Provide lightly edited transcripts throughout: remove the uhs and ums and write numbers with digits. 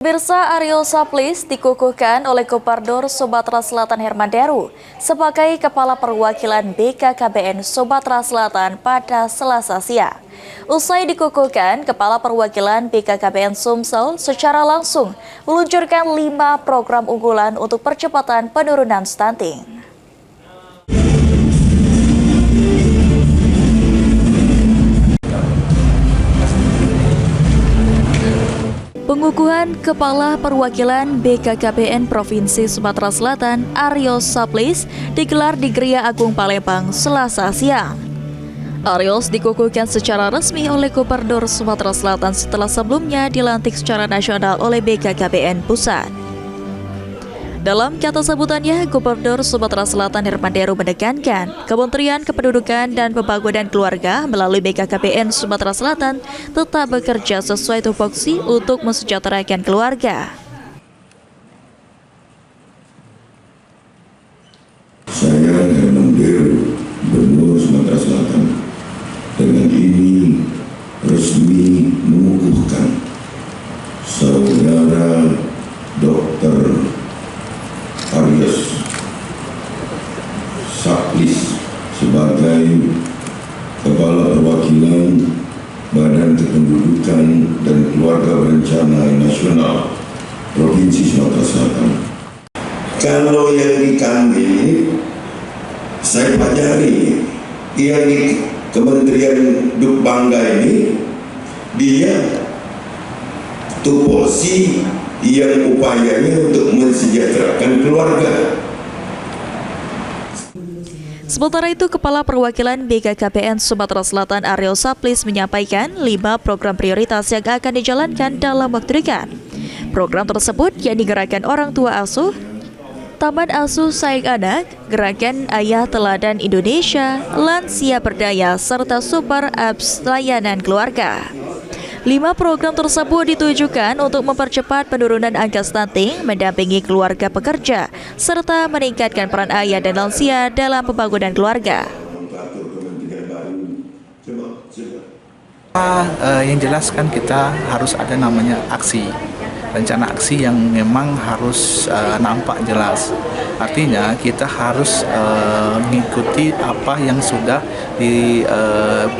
Pemirsa, Ariel Saplis dikukuhkan oleh Gubernur Sumatera Selatan Herman Deru sebagai Kepala Perwakilan BKKBN Sumatera Selatan pada Selasa siang. Usai dikukuhkan, Kepala Perwakilan BKKBN Sumsel secara langsung meluncurkan 5 program unggulan untuk percepatan penurunan stunting. Pengukuhan Kepala Perwakilan BKKBN Provinsi Sumatera Selatan Ariel Saplis digelar di Geria Agung Palembang Selasa siang. Ariel dikukuhkan secara resmi oleh Gubernur Sumatera Selatan setelah sebelumnya dilantik secara nasional oleh BKKBN Pusat. Dalam kata sebutannya, Gubernur Sumatera Selatan Herman Deru menekankan Kementerian Kependudukan dan Pembangunan Keluarga melalui BKKBN Sumatera Selatan tetap bekerja sesuai tupoksi untuk mensejahterakan keluarga. Saya Herman Deru, Gubernur Sumatera Selatan, dengan ini resmi mengukuhkan Saudara Dr. Ariel Saplis sebagai Kepala Perwakilan Badan Kependudukan dan Keluarga Berencana Nasional Provinsi Sumatera Selatan. Kalau yang di kami, saya pelajari, yang di Kementerian Dukbangga ini, dia tupoksi yang upayanya untuk mensejahterakan keluarga. Sementara itu, Kepala Perwakilan BKKBN Sumatera Selatan Ariel Saplis menyampaikan 5 program prioritas yang akan dijalankan dalam waktu dekat. Program tersebut yakni Gerakan Orang Tua Asuh, Taman Asuh Sayang Anak, Gerakan Ayah Teladan Indonesia, Lansia Berdaya, serta Super Apps Layanan Keluarga. 5 program tersebut ditujukan untuk mempercepat penurunan angka stunting, mendampingi keluarga pekerja, serta meningkatkan peran ayah dan lansia dalam pembangunan keluarga. Yang jelas kan kita harus ada namanya aksi, rencana aksi yang memang harus nampak jelas. Artinya kita harus mengikuti apa yang sudah di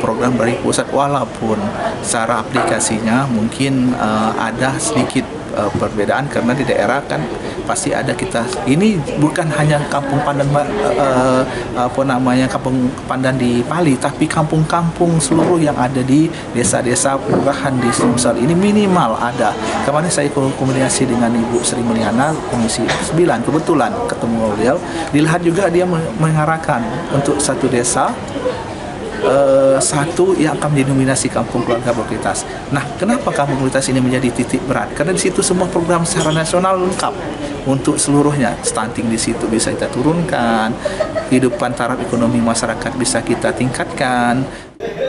program dari pusat, walaupun secara aplikasinya mungkin ada sedikit perbedaan karena di daerah kan pasti ada kita. Ini bukan hanya kampung pandan kampung pandan di Pali, tapi kampung-kampung seluruh yang ada di desa-desa kelurahan di Sumsel ini minimal ada. Kemarin saya komunikasi dengan Ibu Sri Mulyana Komisi 9, kebetulan ketemu beliau. Dilihat juga dia mengarahkan untuk satu desa satu yang akan didominasi kampung keluarga berkualitas. Nah, kenapa kampung kualitas ini menjadi titik berat? Karena di situ semua program secara nasional lengkap untuk seluruhnya. Stunting di situ bisa kita turunkan, kehidupan taraf ekonomi masyarakat bisa kita tingkatkan.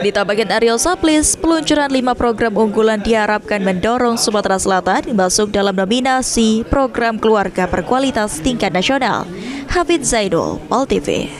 Ditambahkan Ariel Saplis, peluncuran 5 program unggulan diharapkan mendorong Sumatera Selatan masuk dalam nominasi program keluarga berkualitas tingkat nasional. Hafid Zainul, Pol TV.